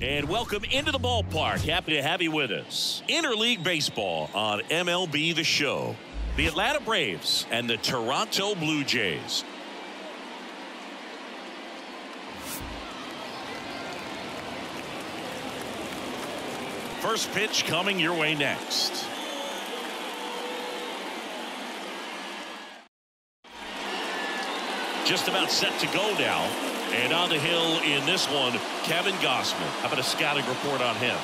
And welcome into the ballpark. Happy to have you with us. Interleague baseball on MLB The Show. The Atlanta Braves and the Toronto Blue Jays. First pitch coming your way next. Just about set to go now. And on the hill in this one, Kevin Gausman. How about a scouting report on him?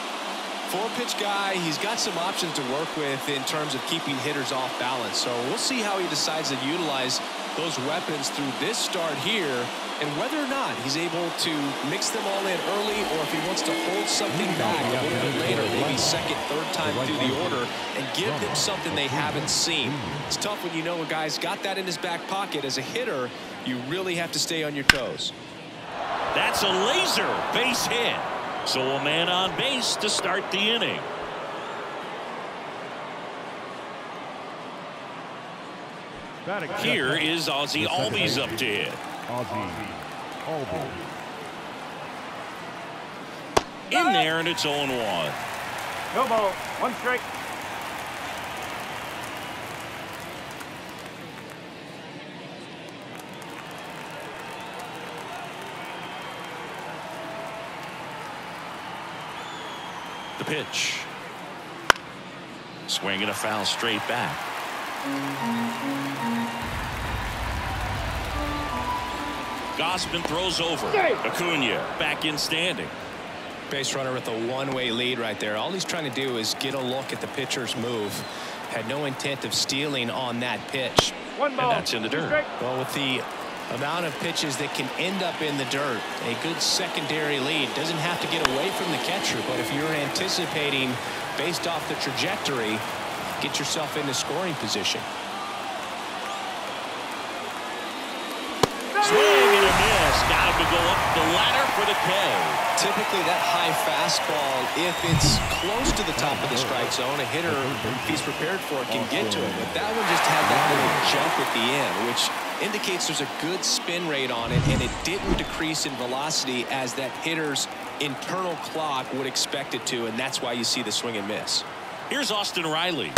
Four-pitch guy. He's got some options to work with in terms of keeping hitters off balance. So we'll see how he decides to utilize those weapons through this start here, and whether or not he's able to mix them all in early, or if he wants to hold something back a little bit later, maybe second, third time through the order, and give them something they haven't seen. It's tough when you know a guy's got that in his back pocket. As a hitter, you really have to stay on your toes. That's a laser base hit. So a man on base to start the inning. Here is Ozzie Albies up to hit. In there, and it's 0-1. No ball, one strike. The pitch. Swinging a foul straight back. Gausman throws over. Acuna back in standing. Base runner with a one-way lead right there. All he's trying to do is get a look at the pitcher's move. Had no intent of stealing on that pitch. One ball, and that's in the dirt. Well, with the amount of pitches that can end up in the dirt, a good secondary lead. Doesn't have to get away from the catcher, but if you're anticipating based off the trajectory, get yourself into scoring position. Swing and a miss. Got him to go up the ladder for the K. Typically that high fastball, if it's close to the top of the strike zone, a hitter, if he's prepared for it, can get to it. But that one just had that little jump at the end, which indicates there's a good spin rate on it, and it didn't decrease in velocity as that hitter's internal clock would expect it to, and that's why you see the swing and miss. Here's Austin Riley.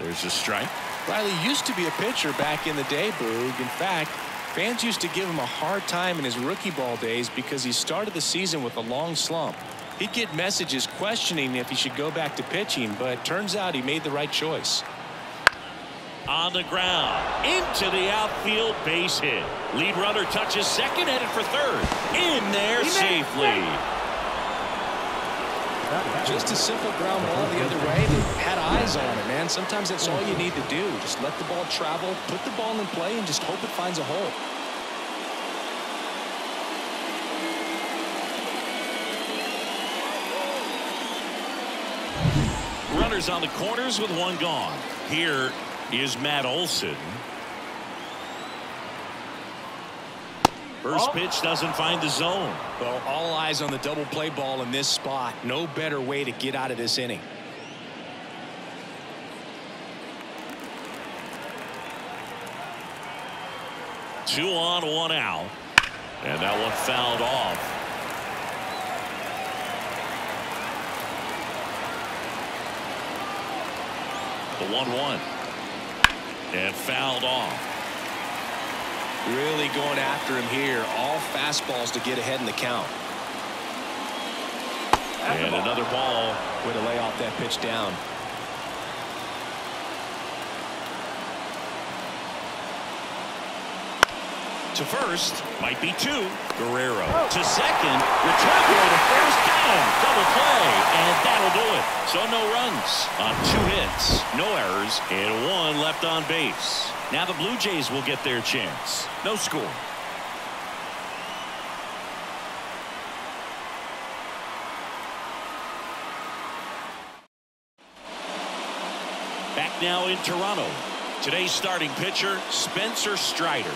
There's a strike. Riley used to be a pitcher back in the day, Boog. In fact, fans used to give him a hard time in his rookie ball days because he started the season with a long slump. He'd get messages questioning if he should go back to pitching, but it turns out he made the right choice. On the ground, into the outfield, base hit. Lead runner touches second, headed for third. In there safely. Just a simple ground ball the other way that had eyes on it, man. Sometimes that's all you need to do. Just let the ball travel, put the ball in play, and just hope it finds a hole. Runners on the corners with one gone. Here is Matt Olson. First pitch doesn't find the zone. Well, all eyes on the double play ball in this spot. No better way to get out of this inning. Two on, one out. And that one fouled off. The 1-1. And fouled off. Really going after him here. All fastballs to get ahead in the count. And another ball. Way to lay off that pitch down. To first, might be two. Guerrero to second. Return throw to first, down. Double play, and that'll do it. So no runs on 2 hits, no errors, and 1 left on base. Now the Blue Jays will get their chance. No score. Back now in Toronto. Today's starting pitcher, Spencer Strider.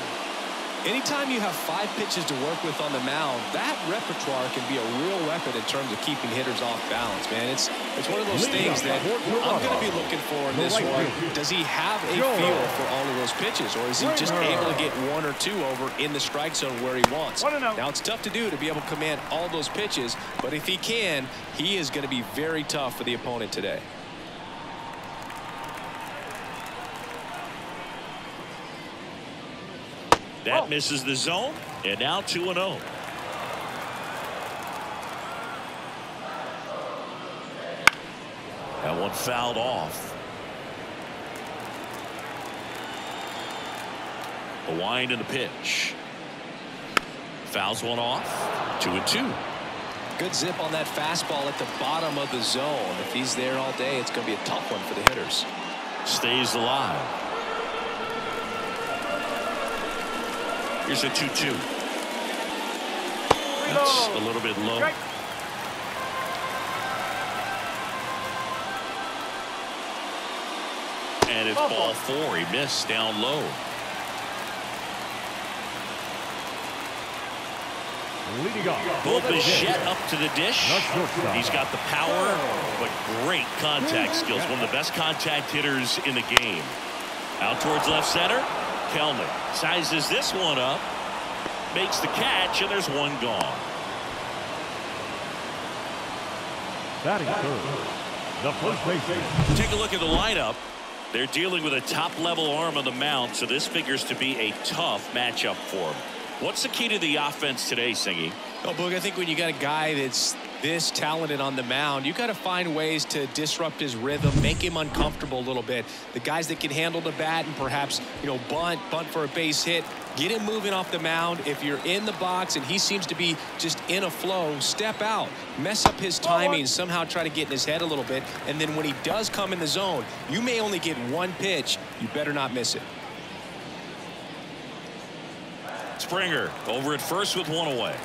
anytime you have 5 pitches to work with on the mound, that repertoire can be a real weapon in terms of keeping hitters off balance, man. It's one of those things that I'm going to be looking for in this one. Does he have a feel for all of those pitches, or is he just able to get 1 or 2 over in the strike zone where he wants? Now, it's tough to do to be able to command all those pitches, but if he can, he is going to be very tough for the opponent today. That misses the zone, and now 2-0. That one fouled off. A wind and a pitch. Fouls one off. 2-2. Good zip on that fastball at the bottom of the zone. If he's there all day, it's going to be a tough one for the hitters. Stays alive. Here's a 2-2. That's a little bit low. And it's ball 4. He missed down low. Bichette up to the dish. He's got the power, but great contact skills. One of the best contact hitters in the game. Out towards left center. Kelman sizes this one up, makes the catch, and there's one gone. Batting third, the first baseman. Take a look at the lineup. They're dealing with a top-level arm on the mound, so this figures to be a tough matchup for him. What's the key to the offense today, Singy? Oh, Boog, I think when you got a guy that's this talented on the mound, you got to find ways to disrupt his rhythm, make him uncomfortable a little bit. The guys that can handle the bat and perhaps, bunt for a base hit, get him moving off the mound. If you're in the box and he seems to be just in a flow, step out, mess up his timing, somehow try to get in his head a little bit. And then when he does come in the zone, you may only get 1 pitch. You better not miss it. Springer over at first with 1 away.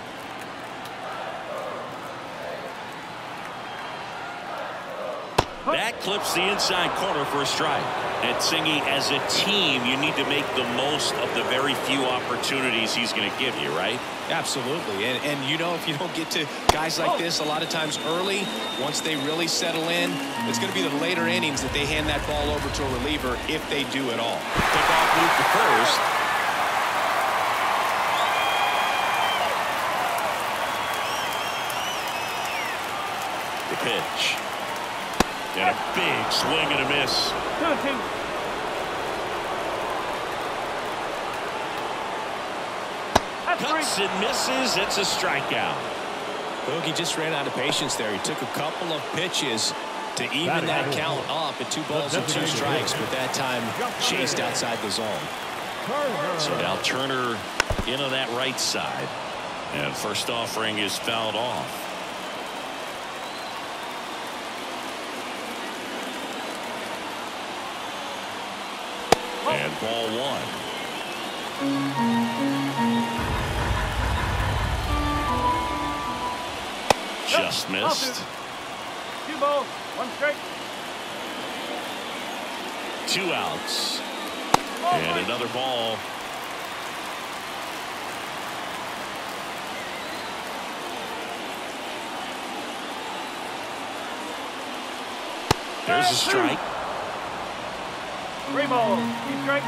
That clips the inside corner for a strike. And Singy, as a team, you need to make the most of the very few opportunities he's going to give you, right? Absolutely. And if you don't get to guys like this a lot of times early, once they really settle in, it's going to be the later innings that they hand that ball over to a reliever if they do at all. Pick off move to first. The pitch. And a big swing and a miss. 2-2. Cuts and misses. It's a strikeout. Bogey just ran out of patience there. He took a couple of pitches to even that count up at 2 balls and 2 strikes, but that time chased outside the zone. So now Turner in on that right side. And first offering is fouled off. And ball 1. Just missed. 2 balls, 1 strike. 2 outs. And another ball. There's a strike. 3 balls, 2 strikes.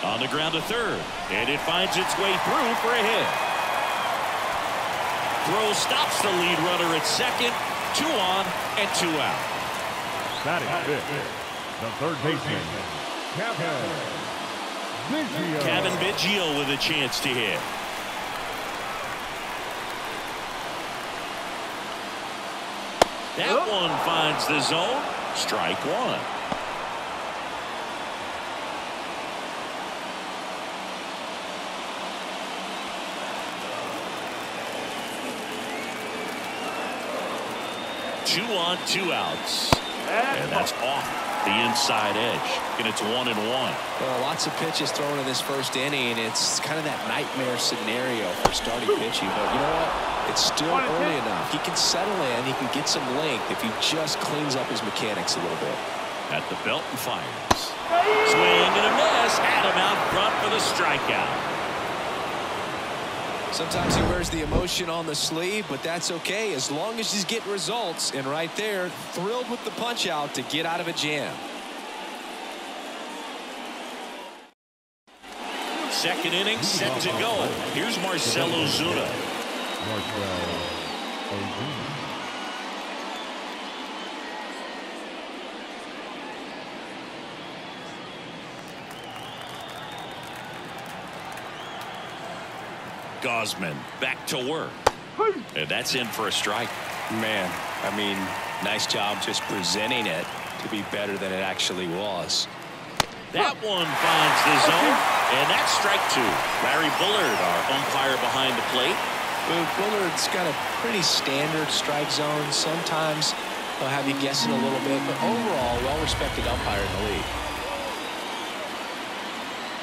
On the ground to third, and it finds its way through for a hit. Throw stops the lead runner at second. 2 on and 2 out. Batting fifth, the third baseman, Kevin Biggio with a chance to hit. That one finds the zone. Strike 1. Two on, 2 outs. And that's off the inside edge. And it's 1-1. Well, lots of pitches thrown in this first inning. It's kind of that nightmare scenario for starting pitching. But you know what? It's still early enough. He can settle in. He can get some length if he just cleans up his mechanics a little bit. At the belt and fires. Swing and a miss. Had him out front for the strikeout. Sometimes he wears the emotion on the sleeve, but that's okay as long as he's getting results. And right there, thrilled with the punch out to get out of a jam. Second inning set to go. Here's Marcell Ozuna. Gausman back to work. And that's in for a strike. Man, I mean, nice job just presenting it to be better than it actually was. That one finds the zone, and that's strike two. Larry Bullard, our umpire behind the plate. Well, Bullard's got a pretty standard strike zone. Sometimes he'll have you guessing a little bit, but overall, well-respected umpire in the league.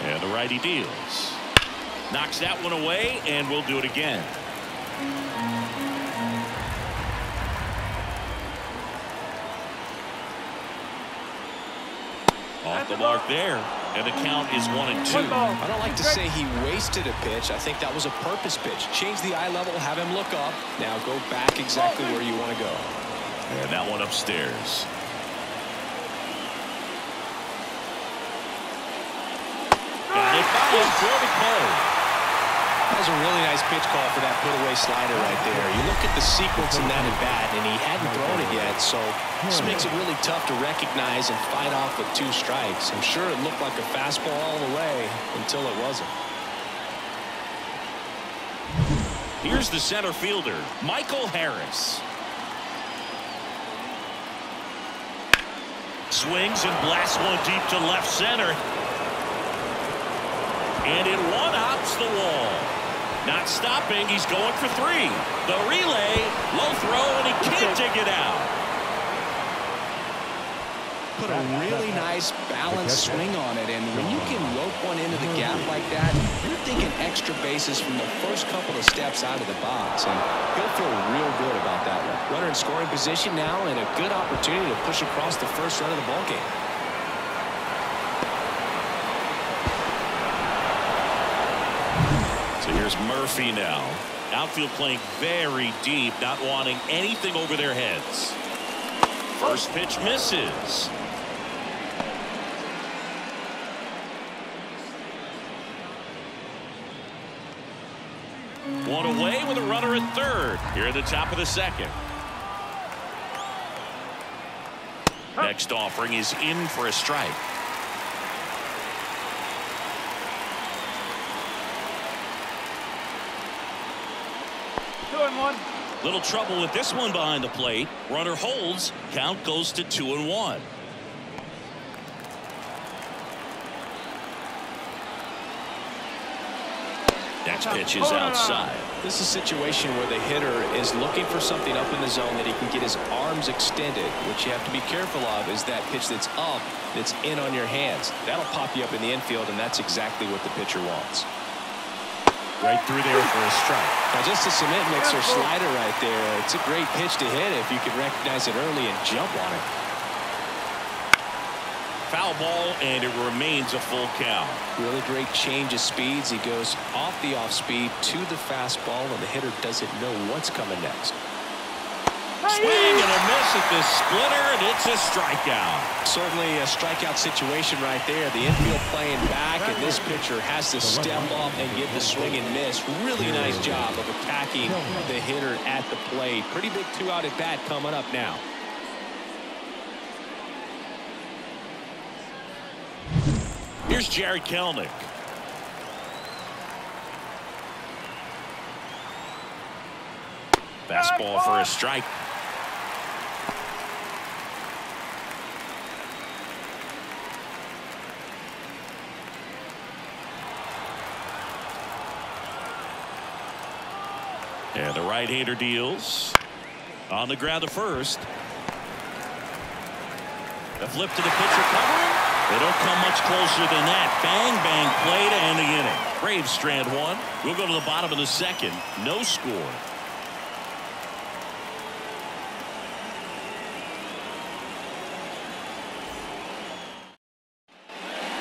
And the righty deals. Knocks that one away, and we'll do it again. Off the mark there, and the count is 1-2. I don't like to say he wasted a pitch. I think that was a purpose pitch. Change the eye level, have him look up. Now go back exactly where you want to go. And that one upstairs. Got it by him for the play. That was a really nice pitch call for that put-away slider right there. You look at the sequence in that at-bat, and he hadn't thrown it yet, so this makes it really tough to recognize and fight off with 2 strikes. I'm sure it looked like a fastball all the way until it wasn't. Here's the center fielder, Michael Harris. Swings and blasts one deep to left center. And it one-hops the wall. Not stopping, he's going for 3. The relay, low throw, and he can't dig it out. Put a really nice balanced swing on it, and when you can rope one into the gap like that, you're thinking extra bases from the first couple of steps out of the box, and he'll feel real good about that one. Runner in scoring position now, and a good opportunity to push across the first run of the ballgame. So here's Murphy now. Outfield playing very deep, not wanting anything over their heads. First pitch misses. One away with a runner at third. Here at the top of the second. Next offering is in for a strike. Little trouble with this one behind the plate. Runner holds. Count goes to 2-1. Next pitch is outside. This is a situation where the hitter is looking for something up in the zone that he can get his arms extended. What you have to be careful of is that pitch that's up, that's in on your hands. That'll pop you up in the infield, and that's exactly what the pitcher wants. Right through there for a strike. Now just a cement mixer slider right there. It's a great pitch to hit if you can recognize it early and jump on it. Foul ball, and it remains a full count. Really great change of speeds. He goes off the off speed to the fastball, and the hitter doesn't know what's coming next. Swing and a miss at the splitter, and it's a strikeout. Certainly a strikeout situation right there. The infield playing back, and this pitcher has to step up and get the swing and miss. Really nice job of attacking the hitter at the plate. Pretty big 2-out at bat coming up now. Here's Jared Kelenic. Fastball for a strike. And the right-hander deals. On the ground to first. The flip to the pitcher covering. They don't come much closer than that. Bang, bang play to end the inning. Braves strand one. We'll go to the bottom of the second. No score.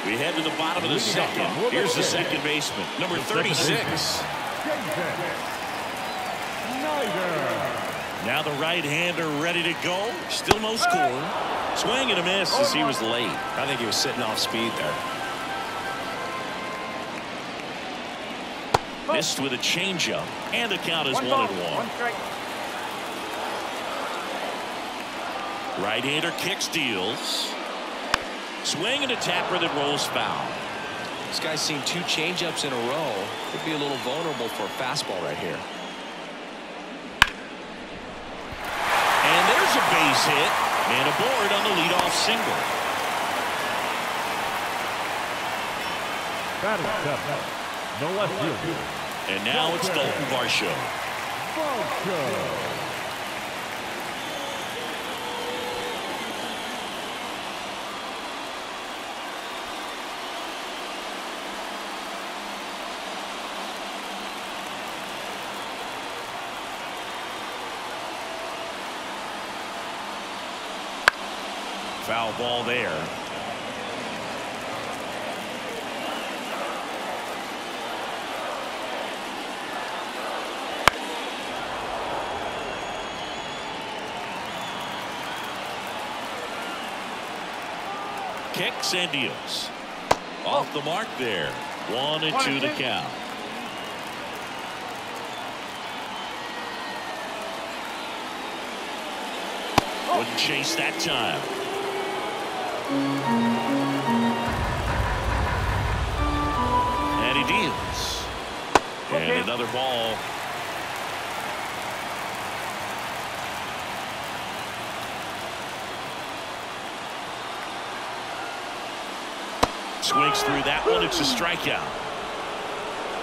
We head to the bottom of the second. Here's the second baseman, number 36. Now the right-hander ready to go. Still no score. Swing and a miss as he was late. I think he was sitting off speed there. Missed with a changeup, and the count is 1-1. One strike. Right-hander kicks, deals. Swing and a tapper that rolls foul. This guy's seen 2 changeups in a row. Could be a little vulnerable for a fastball right here. And there's a base hit. Man aboard on the leadoff single. No left field. And now it's Dalton Varsho. Foul ball there. Kicks and deals. Off the mark there. 1-2 the count. Wouldn't chase that time. And he deals. And another ball. Swings through that one. It's a strikeout.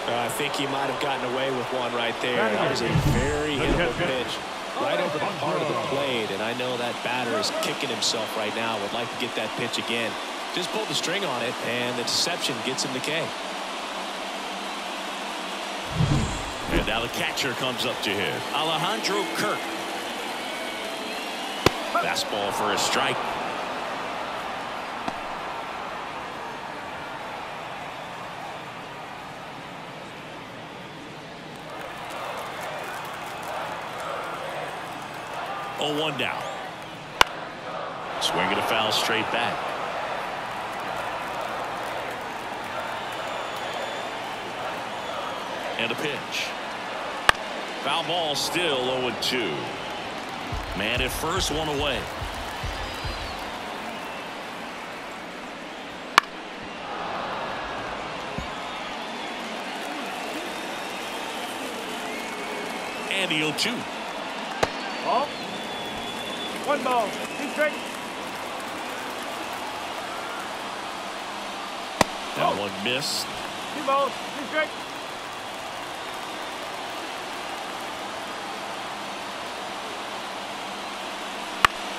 I think he might have gotten away with one right there. That was a very hittable pitch right over the heart of the plate, and I know that batter is kicking himself right now. Would like to get that pitch again. Just pulled the string on it, and the deception gets him the K. And now the catcher comes up to hit. Alejandro Kirk. Fastball for a strike. Oh, 1 down. Swinging a foul straight back. And a pitch. Foul ball, still 0-2. Man at first, 1 away. And the 0-2. Ball. 1 ball. 2 strikes. That one missed. 2 balls. 2 strikes.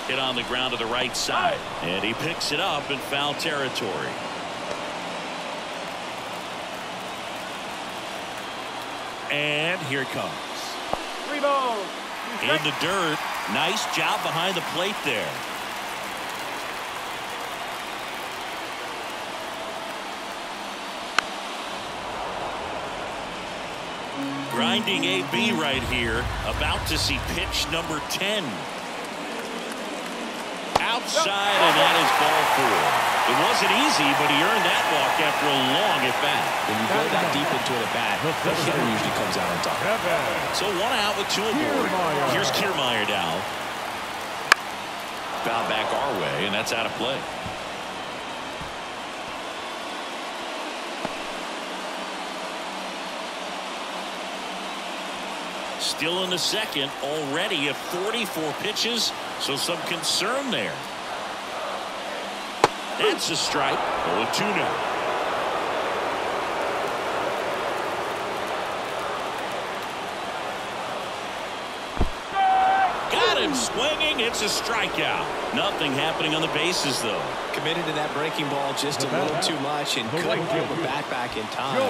Hit on the ground to the right side. And he picks it up in foul territory. And here it comes. 3 balls. 2 In strikes. the dirt. Nice job behind the plate there. Grinding AB right here. About to see pitch number 10. Outside, and that is ball 4. It wasn't easy, but he earned that walk after a long at-bat. When you go that deep into an at-bat, the hitter usually comes out on top. So 1 out with 2 aboard. Here's Kiermaier now. Foul back our way, and that's out of play. Still in the second, already at 44 pitches, so some concern there. That's a strike. 0-2 now. Got him swinging. It's a strikeout. Nothing happening on the bases, though. Committed to that breaking ball just a little too much and couldn't pull the bat back in time.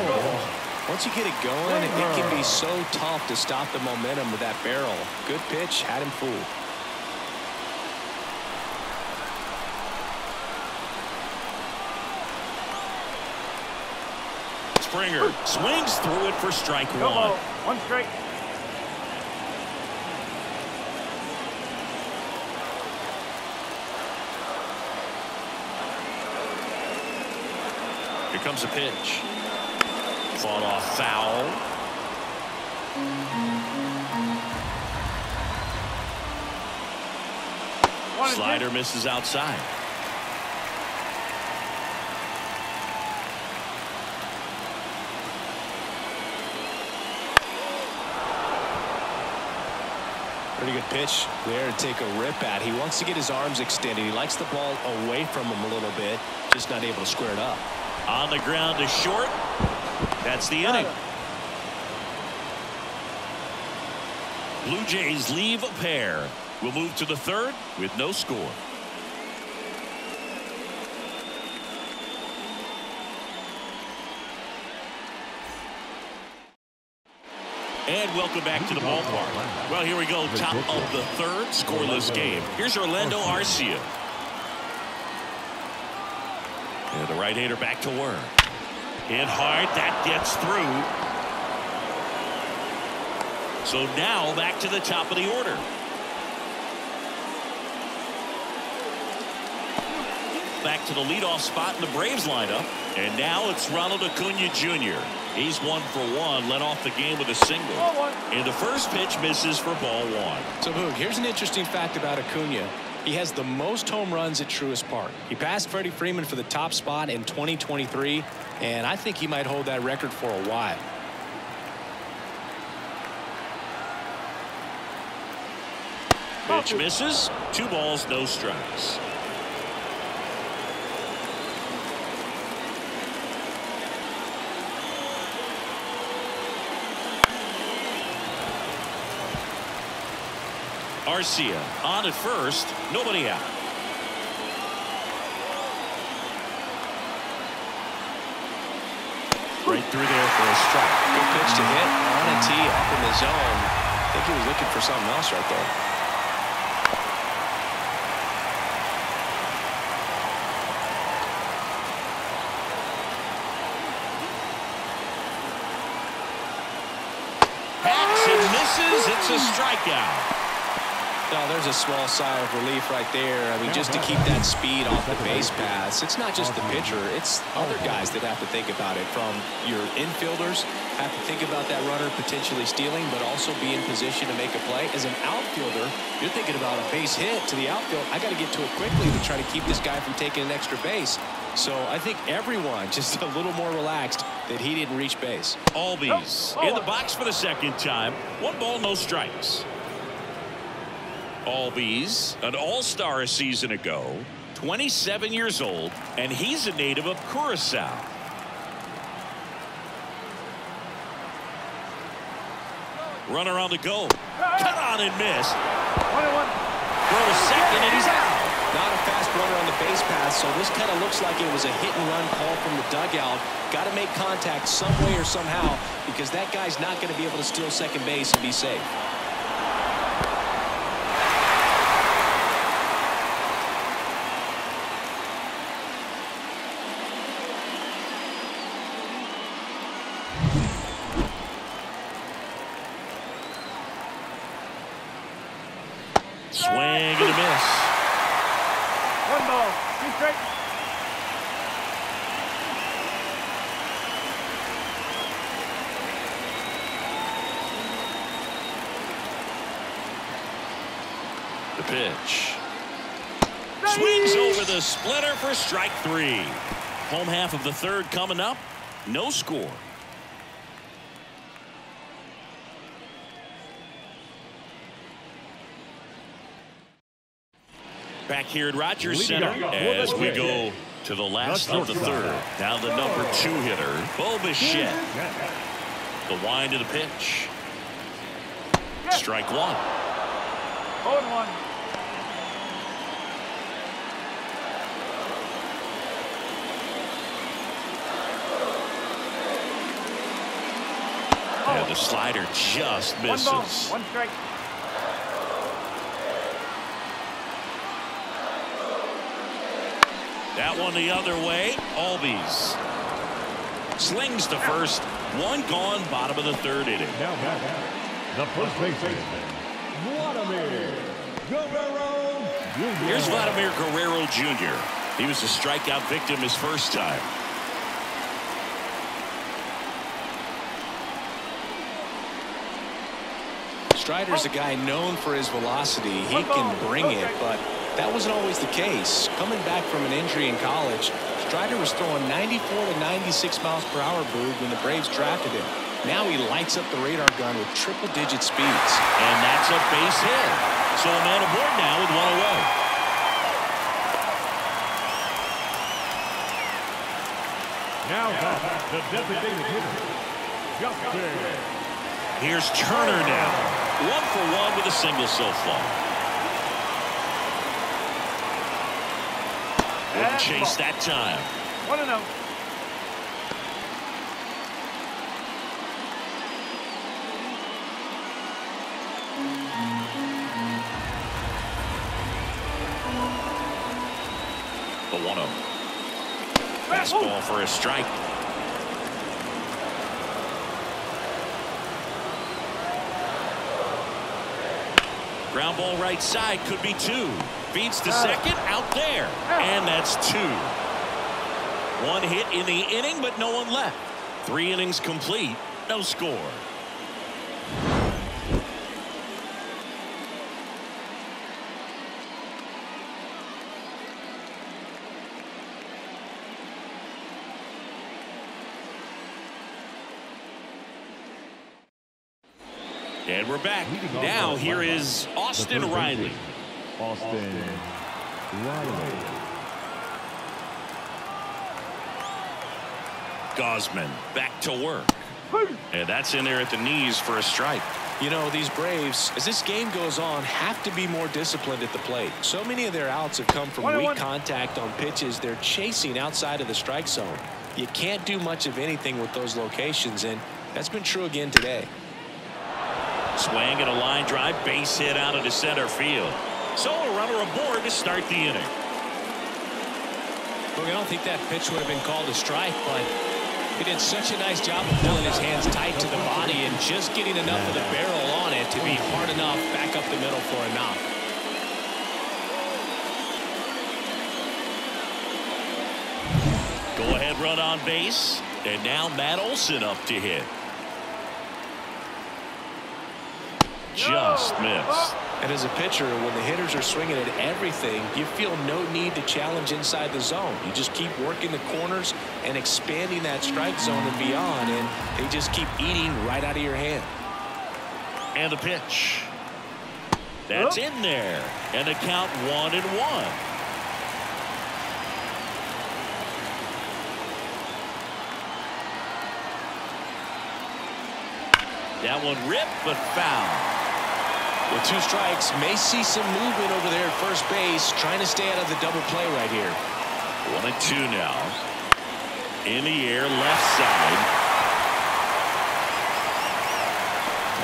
Once you get it going, it can be so tough to stop the momentum with that barrel. Good pitch, had him fooled. Springer swings through it for strike No one. ball. One strike. Here comes a pitch. Fought off foul. Slider misses outside. Pretty good pitch there to take a rip at. He wants to get his arms extended. He likes the ball away from him a little bit, just not able to square it up. On the ground to short. That's the inning. Blue Jays leave a pair. We'll move to the third with no score. And welcome back to the ballpark. Well, here we go. Top of the third, scoreless game. Here's Orlando Arcia. And the right-hander back to work. Hit hard. That gets through. So now back to the top of the order. Back to the leadoff spot in the Braves lineup. And now it's Ronald Acuna Jr. He's 1 for 1, led off the game with a single. And the first pitch misses for ball one. So, Boog, here's an interesting fact about Acuna. He has the most home runs at Truist Park. He passed Freddie Freeman for the top spot in 2023, and I think he might hold that record for a while. Pitch misses. 2 balls, no strikes. Arcia on at first, nobody out. Right through there for a strike. Good pitch to hit on a tee up in the zone. I think he was looking for something else right there. Hacks and misses. It's a strikeout. Oh, there's a small sigh of relief right there. I mean, just to keep that speed off the base paths. It's not just the pitcher. It's other guys that have to think about it. From your infielders, have to think about that runner potentially stealing, but also be in position to make a play. As an outfielder, you're thinking about a base hit to the outfield. I got to get to it quickly to try to keep this guy from taking an extra base. So I think everyone just a little more relaxed that he didn't reach base. Albies in the box for the second time. 1 ball, no strikes. Albies, an all-star a season ago, 27 years old, and he's a native of Curacao. Runner on the go. Cut on and missed. 1-1. Throw to second, and he's out. Not a fast runner on the base pass, so this kind of looks like it was a hit-and-run call from the dugout. Got to make contact some way or somehow, because that guy's not going to be able to steal second base and be safe. Swing and a miss. 1 ball. 2 strikes. The pitch. Swings over the splitter for strike 3. Home half of the third coming up. No score. Back here at Rogers Center as we go to the last of the third. Now the number 2 hitter, Bo Bichette. The wind to the pitch. Strike 1. 0-1. And the slider just 1 ball. misses. 1 strike. That one the other way. Albies. Slings to first. One gone, bottom of the third inning. Now the first baseman, Vladimir Guerrero Jr. Here's Vladimir Guerrero Jr. He was a strikeout victim his first time. Strider's a guy known for his velocity. He can bring it, but that wasn't always the case. Coming back from an injury in college, Strider was throwing 94 to 96 miles per hour, Boog, when the Braves drafted him. Now he lights up the radar gun with triple-digit speeds. And that's a base hit. So a man aboard now with one away. Now the designated hitter, Justin. Here's Turner now. 1-for-1 with a single so far. Wouldn't chase that time. 1-0. The 1-0. Fastball for a strike. Ground ball right side, could be two. Feeds to second, out there. And that's two. One hit in the inning, but no one left. 3 innings complete, no score. And we're back. Now here is Austin Riley. Austin Riley. Gosman back to work. And that's in there at the knees for a strike. You know, these Braves, as this game goes on, have to be more disciplined at the plate. So many of their outs have come from weak contact on pitches they're chasing outside of the strike zone. You can't do much of anything with those locations, and that's been true again today. Swing and a line drive, base hit out into center field. So a runner aboard to start the inning. Look, I don't think that pitch would have been called a strike, but he did such a nice job of pulling his hands tight to the body and just getting enough of the barrel on it to be hard enough back up the middle for a knock. Go ahead run on base. And now Matt Olson up to hit. Just missed. And as a pitcher, when the hitters are swinging at everything, you feel no need to challenge inside the zone. You just keep working the corners and expanding that strike zone and beyond, and they just keep eating right out of your hand. And the pitch. That's in there. And the count 1-1. That one ripped but foul. With 2 strikes, may see some movement over there at first base, trying to stay out of the double play right here. 1-2 now. In the air, left side.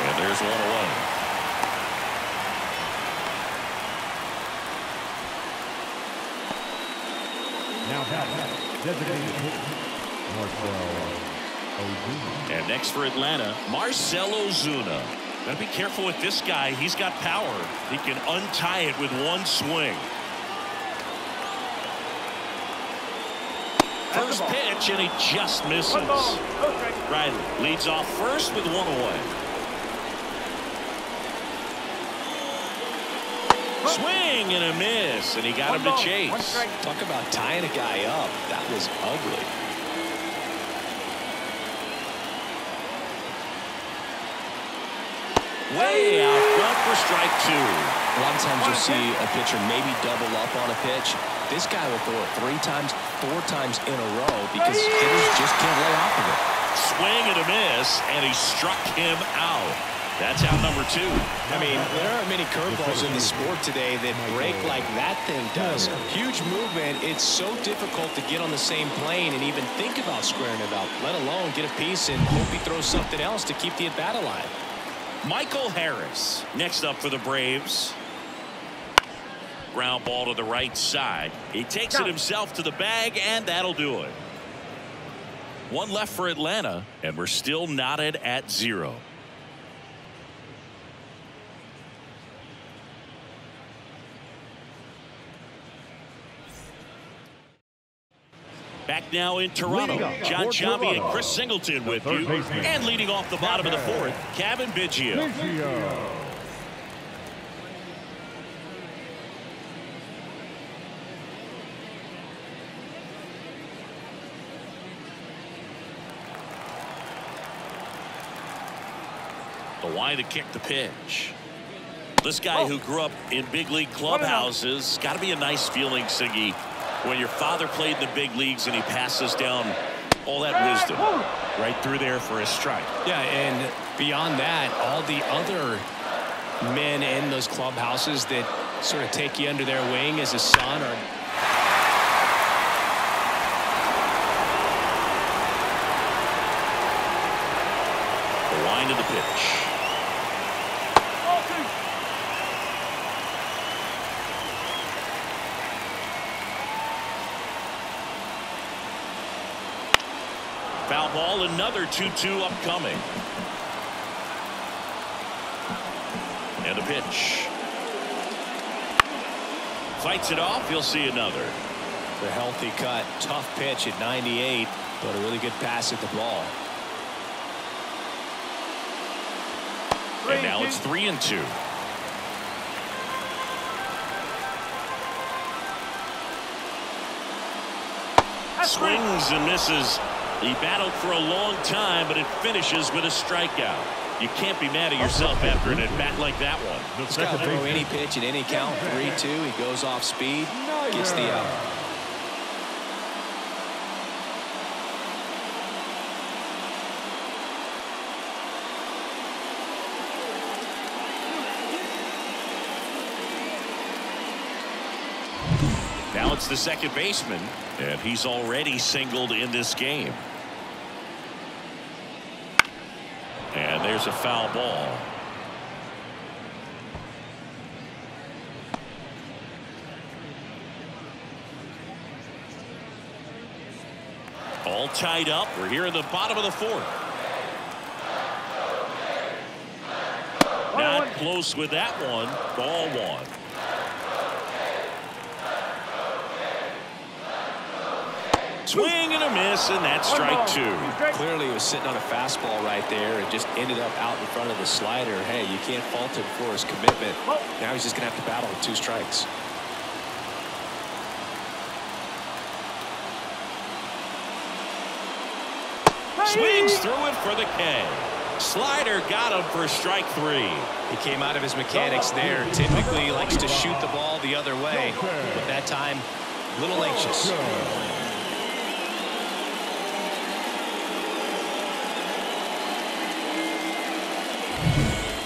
And there's one away. Now designated hitter, Marcell Ozuna. And next for Atlanta, Marcell Ozuna. Gotta be careful with this guy. He's got power. He can untie it with one swing. First pitch, and he just misses. Riley leads off first with one away. Swing and a miss, and he got him to chase. Talk about tying a guy up. That was ugly. Way out front for strike 2. A lot of times you'll see a pitcher maybe double up on a pitch. This guy will throw it 3 times, 4 times in a row because hitters just can't lay off of it. Swing and a miss, and he struck him out. That's out number 2. I mean, there aren't many curveballs in the sport today that break like that thing does. Huge movement. It's so difficult to get on the same plane and even think about squaring it up, let alone get a piece and hope he throws something else to keep the at-bat alive. Michael Harris next up for the Braves. Ground ball to the right side. He takes it himself to the bag, and that'll do it. One left for Atlanta, and we're still knotted at 0. Back now in Toronto, John Giambi and Chris Singleton with you. And leading off the bottom of the 4th, Kevin Biggio. The wide to kick the pitch. This guy who grew up in big league clubhouses, got to be a nice feeling, Siggy, when your father played in the big leagues and he passes down all that wisdom right through there for a strike. Yeah, and beyond that, all the other men in those clubhouses that sort of take you under their wing as a son or the line of the pitch. Foul ball, another 2-2 upcoming. And a pitch. Fights it off. You'll see another. the healthy cut. Tough pitch at 98, but a really good pass at the ball. And now it's 3-2. Swings and misses. He battled for a long time, but it finishes with a strikeout. You can't be mad at yourself after an at-bat like that one. He's got to throw any pitch at any count. 3-2. He goes off speed, gets the out. Now it's the second baseman, and he's already singled in this game. And there's a foul ball. All tied up. We're here in the bottom of the fourth. Not close with that one. Ball one. Swing and a miss, and that's strike two. Clearly he was sitting on a fastball right there and just ended up out in front of the slider. Hey, you can't fault him for his commitment. Now he's just going to have to battle with 2 strikes. Swings through it for the K. Slider got him for strike 3. He came out of his mechanics there. Typically he likes to shoot the ball the other way, but that time a little anxious.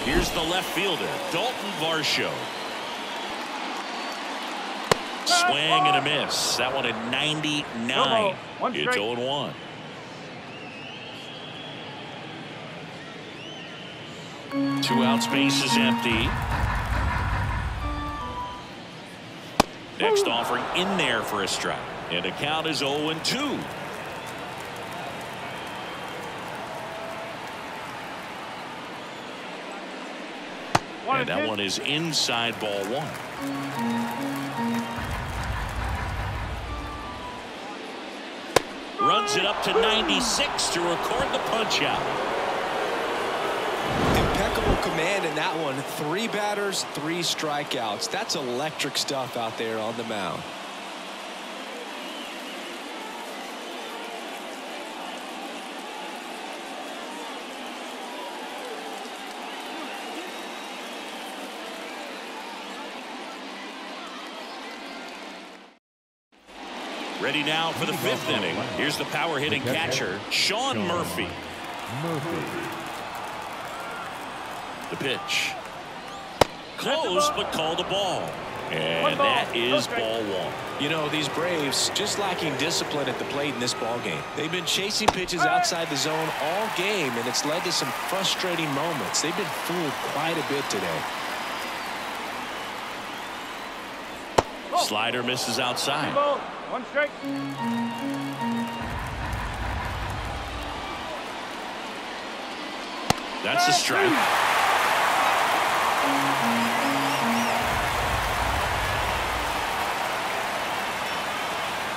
Here's the left fielder, Dalton Varsho. Swing and a miss. That one at 99. It's 0-1. Two outs, base is empty. Next offering in there for a strike. And the count is 0-2. And that one is inside ball 1. Runs it up to 96 to record the punch out. Impeccable command in that one. 3 batters, 3 strikeouts. That's electric stuff out there on the mound. Ready now for the 5th inning. Here's the power hitting catcher, Sean Murphy. The pitch. Close, but called a ball. And that is ball 1. You know, these Braves just lacking discipline at the plate in this ball game. They've been chasing pitches outside the zone all game, and it's led to some frustrating moments. They've been fooled quite a bit today. Slider misses outside. 1 strike. That's a strike.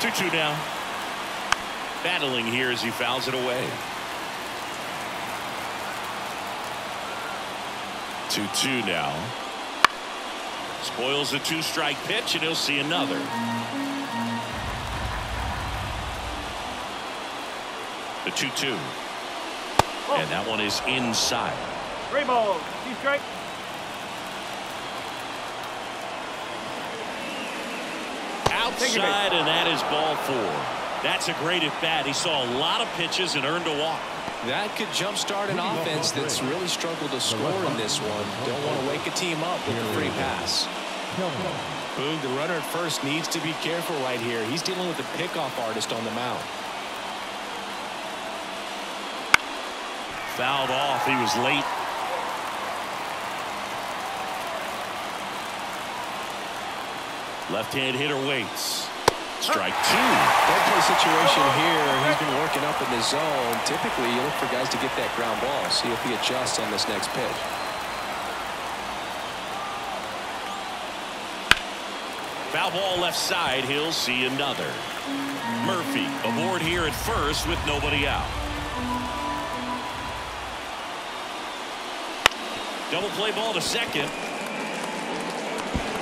2-2 now. Battling here as he fouls it away. 2-2 now. Spoils the 2-strike pitch, and he'll see another. The 2-2. And that one is inside. 3 balls, 2 strikes. Outside, and that is ball 4. That's a great at bat. He saw a lot of pitches and earned a walk. That could jumpstart an offense that's really struggled to score in this one. Don't want to wake a team up with a free pass. Boog, the runner at first, needs to be careful right here. He's dealing with a pickoff artist on the mound. Fouled off. He was late. Left-hand hitter waits. Strike 2. Double play situation here. He's been working up in the zone. Typically, you look for guys to get that ground ball. See if he adjusts on this next pitch. Foul ball left side. He'll see another. Murphy aboard here at first with nobody out. Double play ball to second.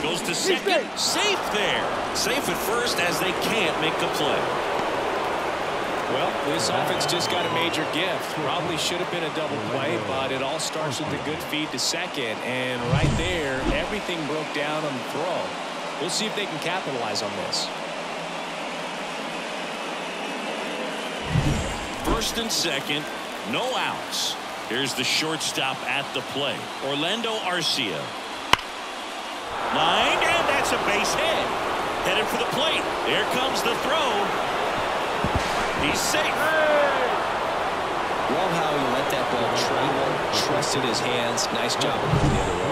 Goes to second. Safe there. Safe at first as they can't make the play. Well, this offense just got a major gift. Probably should have been a double play, but it all starts with a good feed to second. And right there, everything broke down on the throw. We'll see if they can capitalize on this. First and second, no outs. Here's the shortstop at the play, Orlando Arcia. Line, and that's a base hit. Headed for the plate. There comes the throw. He's safe. Love how he let that ball travel, trusted his hands. Nice job of the other way.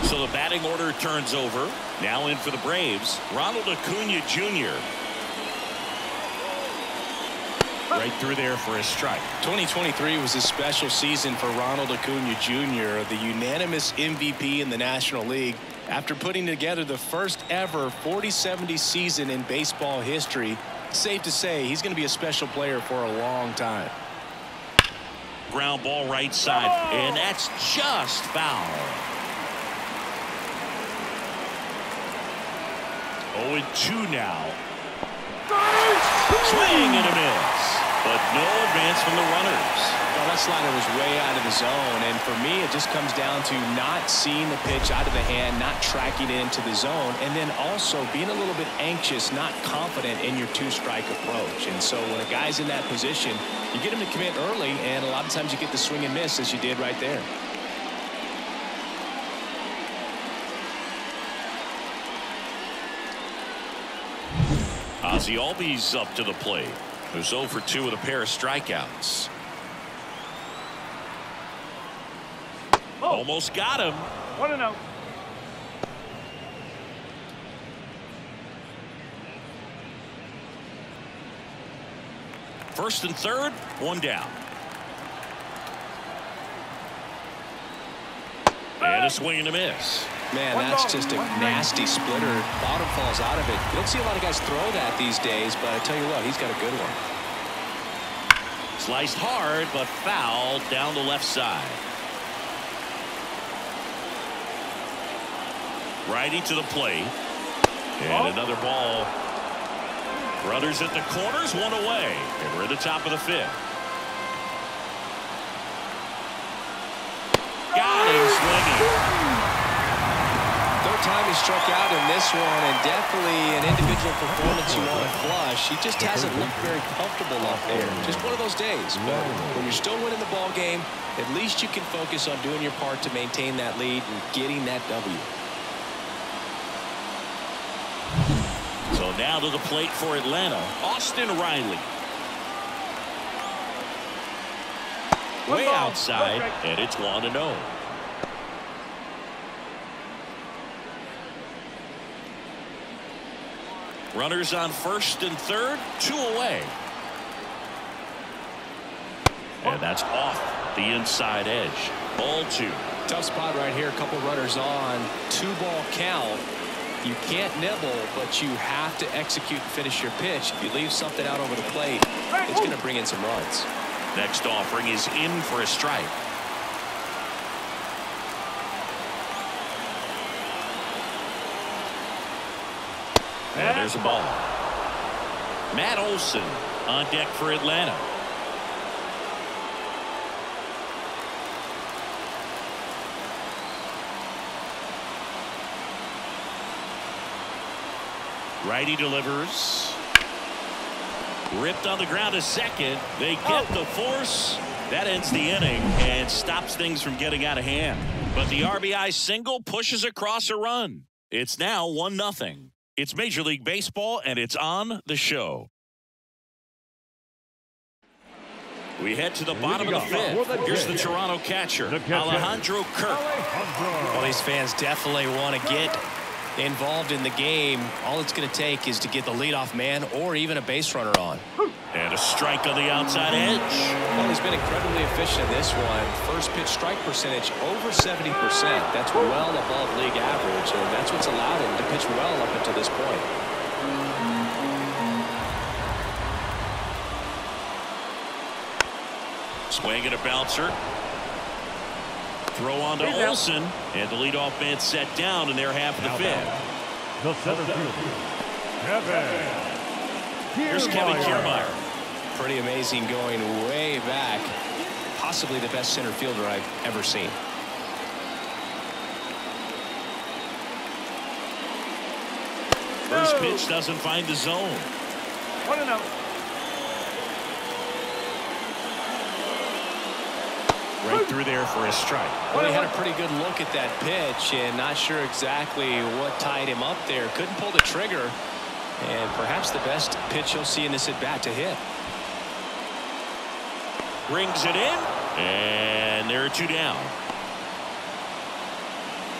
So the batting order turns over. Now in for the Braves, Ronald Acuna Jr. Right through there for a strike. 2023 was a special season for Ronald Acuna Jr., the unanimous MVP in the National League. After putting together the first ever 40-70 season in baseball history, it's safe to say he's going to be a special player for a long time. Ground ball right side, and that's just foul. 0-2 now. Swing and a miss, but no advance from the runners. Well, that slider was way out of the zone, and for me, it just comes down to not seeing the pitch out of the hand, not tracking it into the zone, and then also being a little bit anxious, not confident in your 2-strike approach. And so when a guy's in that position, you get him to commit early, and a lot of times you get the swing and miss as you did right there. Ozzie Albies up to the plate. Who's 0 for 2 with a pair of strikeouts. Almost got him. 1-0. First and third, 1 down. And a swing and a miss. Man, that's just a nasty splitter. Bottom falls out of it. You don't see a lot of guys throw that these days, but I tell you what, he's got a good one. Sliced hard, but fouled down the left side. Righty to the plate. And another ball. Runners at the corners, 1 away. And we're at the top of the 5th. Got him swinging. Third time he struck out in this one, and definitely an individual performance you want to flush. He just hasn't looked very comfortable up there. Just one of those days. But when you're still winning the ball game, at least you can focus on doing your part to maintain that lead and getting that W. So now to the plate for Atlanta, Austin Riley. Way outside, and it's 1-0. Runners on first and third, 2 away. And that's off the inside edge. Ball 2. Tough spot right here. A couple runners on. 2-ball count. You can't nibble, but you have to execute and finish your pitch. If you leave something out over the plate, it's going to bring in some runs. Next offering is in for a strike. And there's a ball. Matt Olson on deck for Atlanta. Righty delivers. Ripped on the ground to second. They get the force. That ends the inning and stops things from getting out of hand. But the RBI single pushes across a run. It's now 1-0. It's Major League Baseball, and it's on the show. We head to the bottom of the fifth. Here's the Toronto catcher, Alejandro Kirk. Well, these fans definitely want to get involved in the game. All it's going to take is to get the leadoff man or even a base runner on. And a strike on the outside edge. Well, he's been incredibly efficient in this one. First pitch strike percentage over 70%. That's well above league average, and that's what's allowed him to pitch well up until this point. Swing and a bouncer. Throw on to Olson, and the leadoff man set down in their half of the fifth. The center fielder, Kevin. Here's Kevin Kiermaier. Pretty amazing, going way back. Possibly the best center fielder I've ever seen. First pitch doesn't find the zone. 1-0. Right through there for a strike. Well, he had a pretty good look at that pitch and not sure exactly what tied him up there. Couldn't pull the trigger, and perhaps the best pitch you'll see in this at bat to hit. Brings it in, and there are 2 down.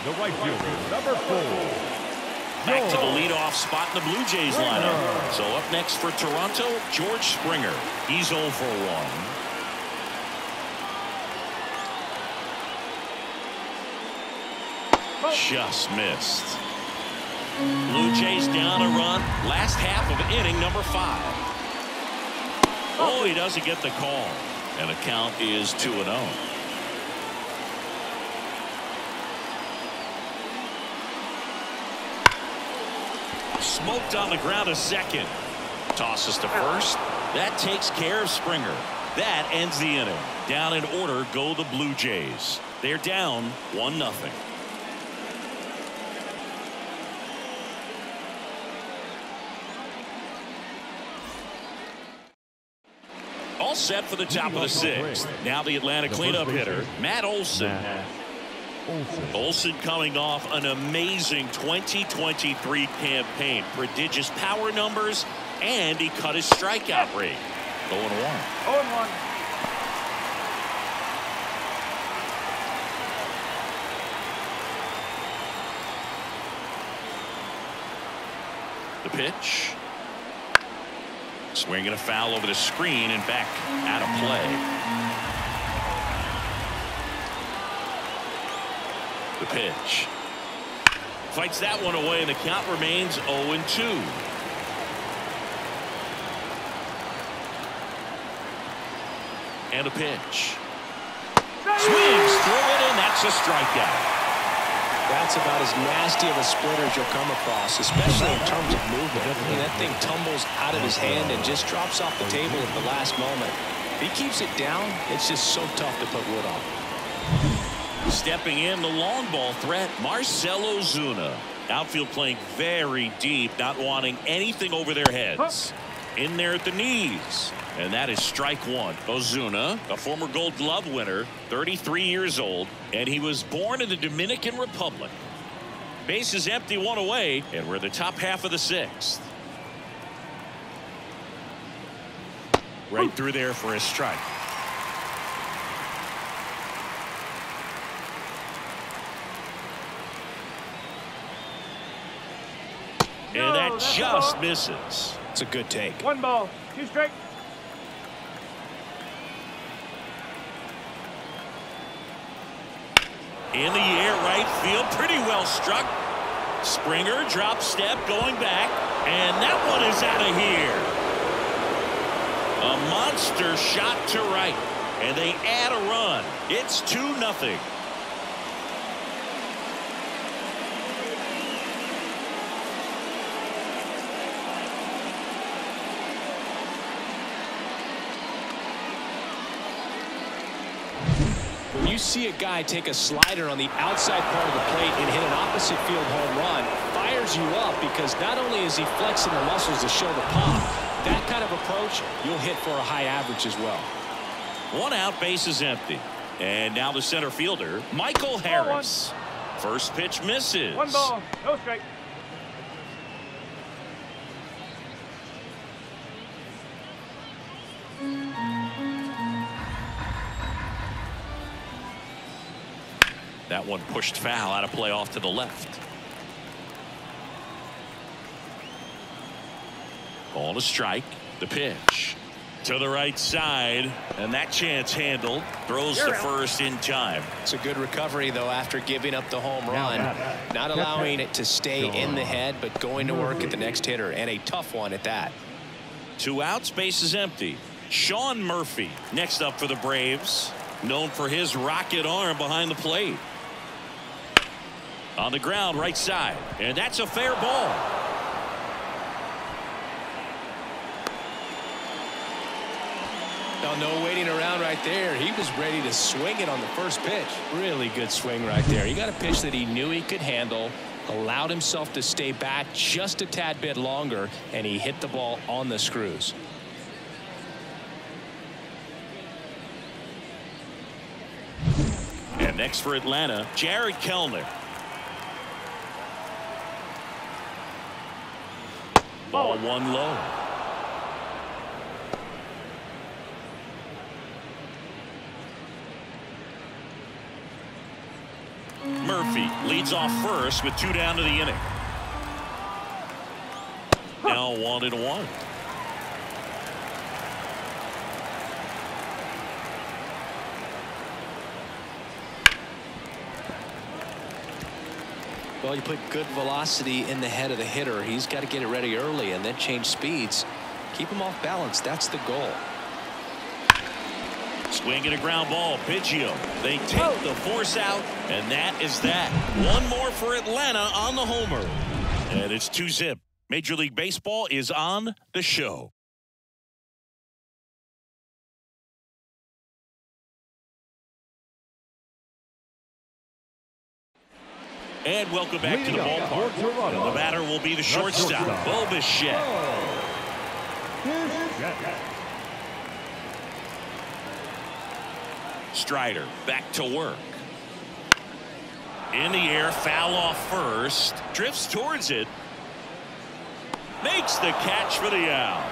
The right fielder, number 4. Back to the leadoff spot in the Blue Jays lineup. So up next for Toronto, George Springer. He's 0 for 1. Just missed. Blue Jays down a run. Last half of inning number 5. Oh, he doesn't get the call. And the count is 2-0. Smoked on the ground to second. Tosses to first. That takes care of Springer. That ends the inning. Down in order go the Blue Jays. They're down 1-0. All set for the top of the 6th. Now the Atlanta cleanup hitter, Matt Olson. Olson coming off an amazing 2023 campaign. Prodigious power numbers, and he cut his strikeout rate. 0-1. 0-1. The pitch. Swinging a foul over the screen and back out of play. The pitch. Fights that one away, and the count remains 0-2. And a pitch. Swings through it, and that's a strikeout. That's about as nasty of a splitter as you'll come across, especially in terms of movement. I mean, that thing tumbles out of his hand and just drops off the table at the last moment. If he keeps it down, it's just so tough to put wood on. Stepping in, the long ball threat, Marcell Ozuna. Outfield playing very deep, not wanting anything over their heads. In there at the knees. And that is strike 1. Ozuna, a former Gold Glove winner, 33 years old, and he was born in the Dominican Republic. Base is empty, 1 away, and we're the top half of the 6th. Right through there for a strike. And that just misses. It's a good take. 1 ball, 2 strikes. In the air, right field, pretty well struck. Springer drop step going back, and that one is out of here. A monster shot to right, and they add a run. It's 2-0. When you see a guy take a slider on the outside part of the plate and hit an opposite field home run, fires you up because not only is he flexing the muscles to show the pop, that kind of approach, you'll hit for a high average as well. 1 out, base is empty. And now the center fielder, Michael Harris. First pitch misses. 1 ball, no strike. That one pushed foul, out of play off to the left. Ball to strike. The pitch to the right side, and that chance handled. Throws to first in time. It's a good recovery, though, after giving up the home run. Not allowing it to stay in the head, but going to work at the next hitter, and a tough one at that. 2 outs, base is empty. Sean Murphy next up for the Braves, known for his rocket arm behind the plate. On the ground, right side, and that's a fair ball. Now, no waiting around right there. He was ready to swing it on the first pitch. Really good swing right there. He got a pitch that he knew he could handle, allowed himself to stay back just a tad bit longer, and he hit the ball on the screws. And next for Atlanta, Jared Kellner. Ball 1 low. Murphy leads off first with 2 down to the inning. Now 1-1. Well, you put good velocity in the head of the hitter. He's got to get it ready early and then change speeds. Keep him off balance. That's the goal. Swing and a ground ball. Biggio. They take the force out, and that is that. 1 more for Atlanta on the homer. And it's 2-zip. Major League Baseball is on the show. And welcome back to the ballpark. And the batter will be the shortstop, Bo Bichette. Strider back to work. In the air, foul off first. Drifts towards it. Makes the catch for the out.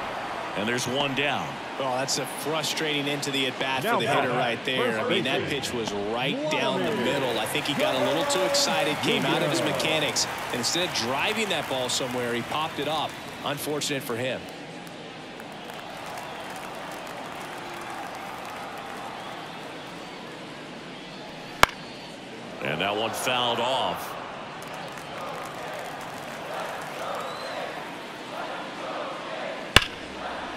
And there's 1 down. Oh, that's a frustrating end to the at-bat for the hitter right there. I mean, that pitch was right down the middle. I think he got a little too excited, came out of his mechanics, and instead of driving that ball somewhere, he popped it up. Unfortunate for him. And that one fouled off.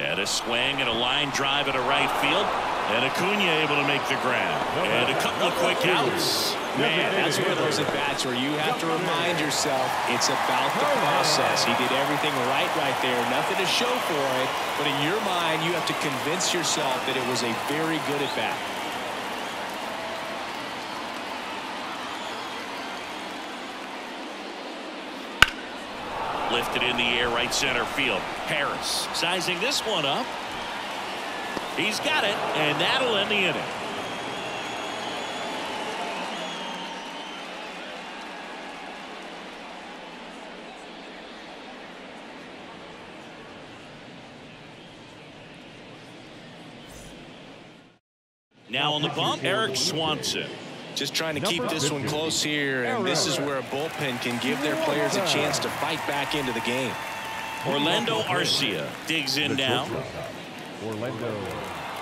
And a swing and a line drive at a right field. And Acuna able to make the grab. And a couple of quick outs. Man, that's one of those at-bats where you have to remind yourself it's about the process. He did everything right there. Nothing to show for it. But in your mind, you have to convince yourself that it was a very good at-bat. Lifted in the air, right center field. Harris sizing this one up. He's got it, and that'll end the inning. Now on the bump, Eric Swanson. Just trying to keep this one close here, and this is where a bullpen can give their players a chance to fight back into the game. Orlando Arcia digs in now. Orlando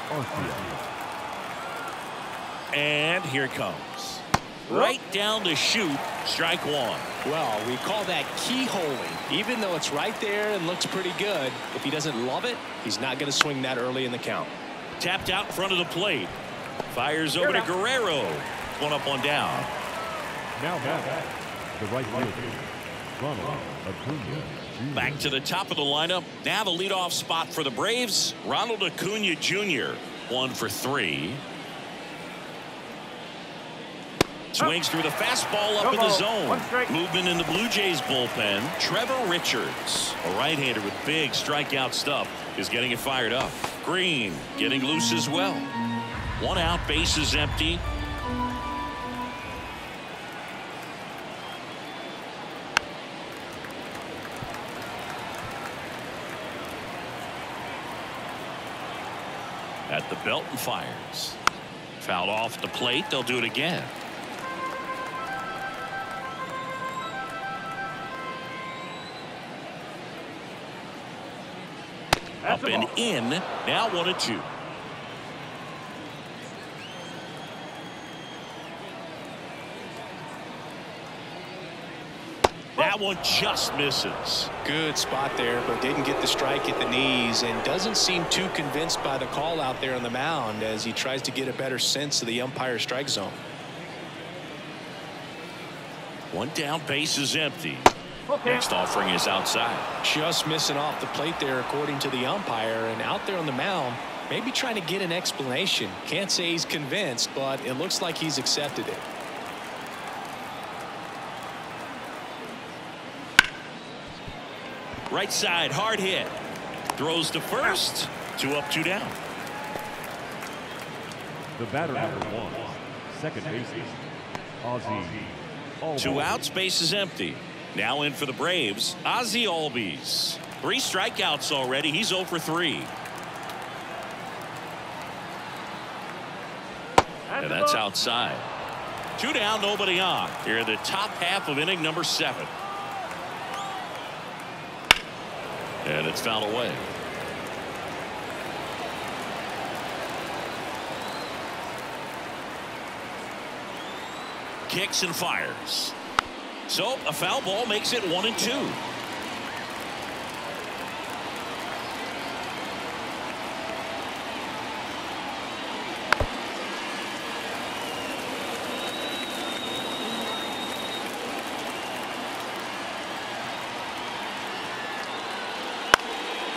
Arcia. And here it comes. Right down the chute, strike one. Well, we call that keyholing. Even though it's right there and looks pretty good, if he doesn't love it, he's not going to swing that early in the count. Tapped out in front of the plate. Fires over to Guerrero. One up, one down. Now back. The right fielder, Ronald Acuna Jr. Back to the top of the lineup. Now the leadoff spot for the Braves. Ronald Acuna Jr. 1 for 3. Swings through the fastball up in the zone. Movement in the Blue Jays bullpen. Trevor Richards, a right-hander with big strikeout stuff, is getting it fired up. Green getting loose as well. 1 out, bases empty. At the belt and fires. Fouled off the plate. They'll do it again. Up and in. Now 1-2. That one just misses. Good spot there, but didn't get the strike at the knees, and doesn't seem too convinced by the call out there on the mound as he tries to get a better sense of the umpire's strike zone. 1 down, bases empty. Next offering is outside. Just missing off the plate there according to the umpire, and out there on the mound maybe trying to get an explanation. Can't say he's convinced, but it looks like he's accepted it. Right side, hard hit. Throws to first. 2 up, 2 down. The batter number 1, second baseman, Ozzie Albies. 2 outs, bases empty. Now in for the Braves, Ozzie Albies. 3 strikeouts already. He's 0 for 3. And that's outside. 2 down, nobody on. Here in the top half of inning number 7. And it's fouled away. Kicks and fires. So a foul ball makes it 1-2.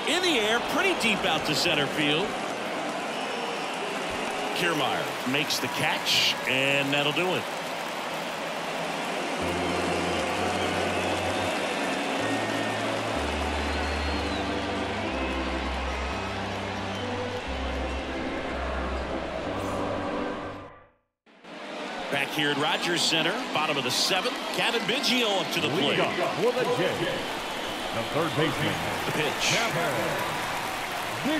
In the air, pretty deep out to center field. Kiermaier makes the catch, and that'll do it. Back here at Rogers Center, bottom of the 7th. Kevin Biggio up to the plate. For the Jays, the third baseman, The pitch.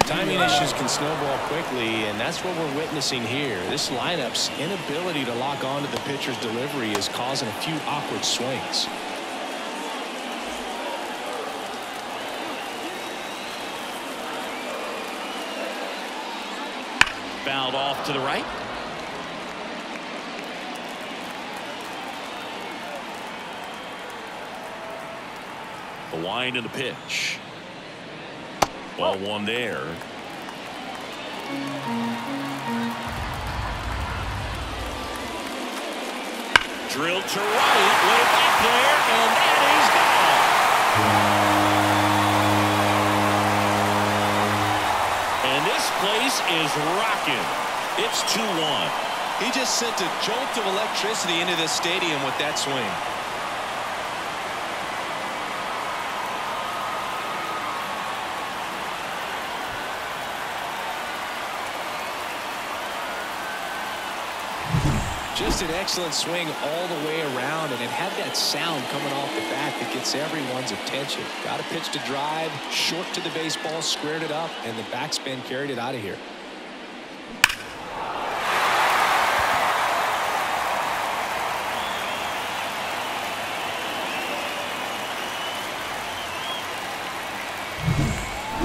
Timing issues can snowball quickly, and that's what we're witnessing here. This lineup's inability to lock onto the pitcher's delivery is causing a few awkward swings. Fouled off to the right. The wind and the pitch. Ball 1 there. Drilled to right, way back there, and that is gone. And this place is rocking. It's 2-1. He just sent a jolt of electricity into this stadium with that swing. Just an excellent swing all the way around, and it had that sound coming off the bat that gets everyone's attention. Got a pitch to drive, short to the baseball, squared it up, and the backspin carried it out of here.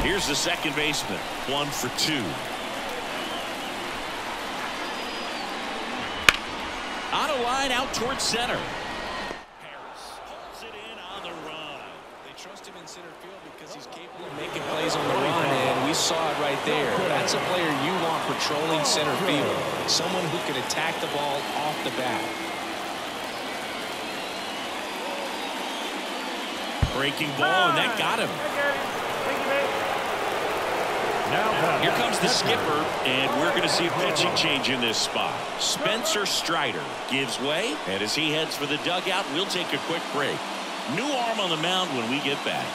Here's the second baseman. 1 for 2. On a line out towards center. Harris pulls it in on the run. They trust him in center field because he's capable of making plays on the run, and we saw it right there. That's a player you want patrolling center field. Someone who can attack the ball off the bat. Breaking ball, and that got him. Here comes the skipper, and we're going to see a pitching change in this spot. Spencer Strider gives way, and as he heads for the dugout, we'll take a quick break. New arm on the mound when we get back.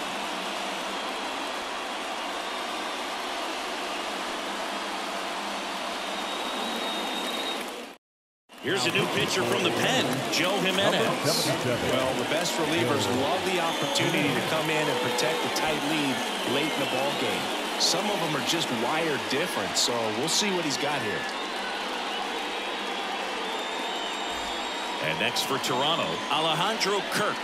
Here's a new pitcher from the pen, Joe Jimenez. Well, the best relievers love the opportunity to come in and protect the tight lead late in the ball game. Some of them are just wired different, so we'll see what he's got here. And next for Toronto, Alejandro Kirk.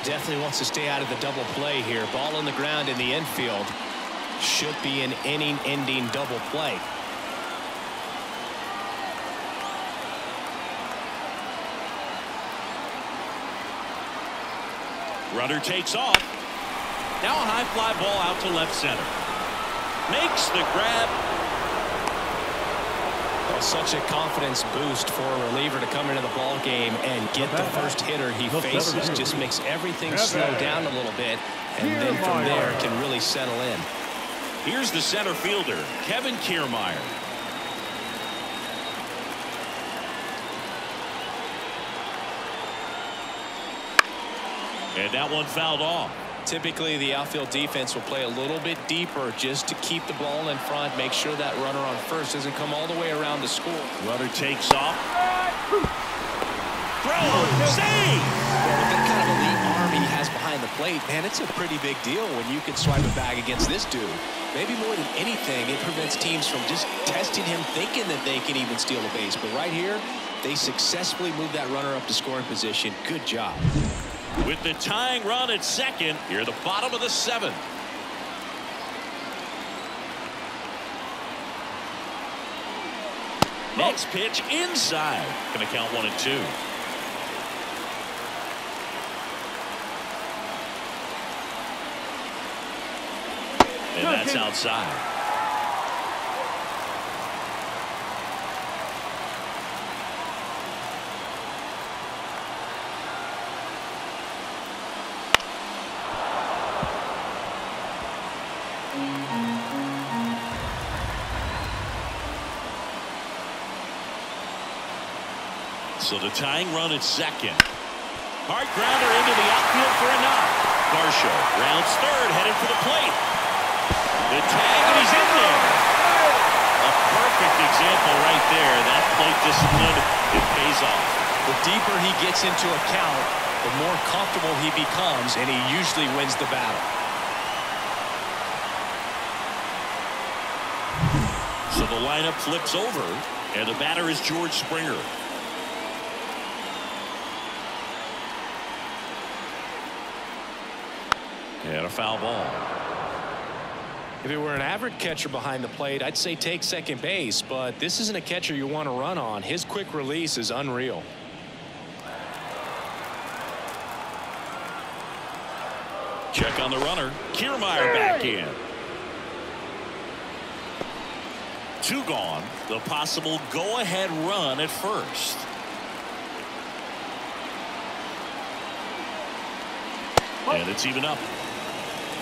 Definitely wants to stay out of the double play here. Ball on the ground in the infield. Should be an inning-ending double play. Runner takes off. Now a high fly ball out to left center. Makes the grab. Well, such a confidence boost for a reliever to come into the ball game and get the first hitter he faces. Just makes everything slow down a little bit, and then from there can really settle in. Here's the center fielder, Kevin Kiermaier. And that one fouled off. Typically, the outfield defense will play a little bit deeper just to keep the ball in front, make sure that runner on first doesn't come all the way around the score. Runner takes off. Throw, save! Well, with that kind of elite arm he has behind the plate, man, it's a pretty big deal when you can swipe a bag against this dude. Maybe more than anything, it prevents teams from just testing him, thinking that they can even steal a base. But right here, they successfully moved that runner up to scoring position. Good job. With the tying run at second, here at the bottom of the 7th. Next pitch inside. Gonna count 1-2. And that's outside. So the tying run at second. Hard grounder into the outfield for a knock. Varsho rounds third, headed for the plate. The tag, and he's in there. A perfect example right there. That plate discipline, it pays off. The deeper he gets into a count, the more comfortable he becomes, and he usually wins the battle. So the lineup flips over, and the batter is George Springer. And a foul ball. If it were an average catcher behind the plate, I'd say take second base, but this isn't a catcher you want to run on. His quick release is unreal. Check on the runner. Kiermaier back in. 2 gone. The possible go-ahead run at first. And it's even up.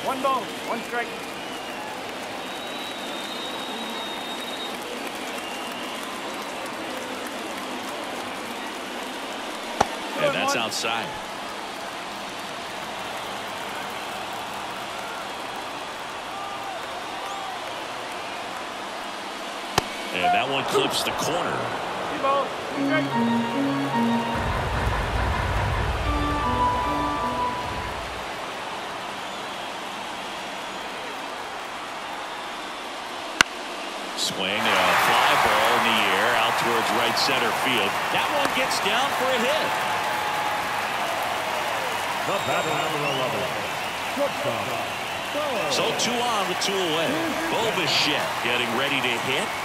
1 ball, 1 strike. And that's outside. And that one clips the corner. 2 balls, 2 strikes. Swing and a fly ball in the air out towards right center field. That one gets down for a hit. The batter number 11, shortstop, So 2 on with 2 away. Bobichette getting ready to hit.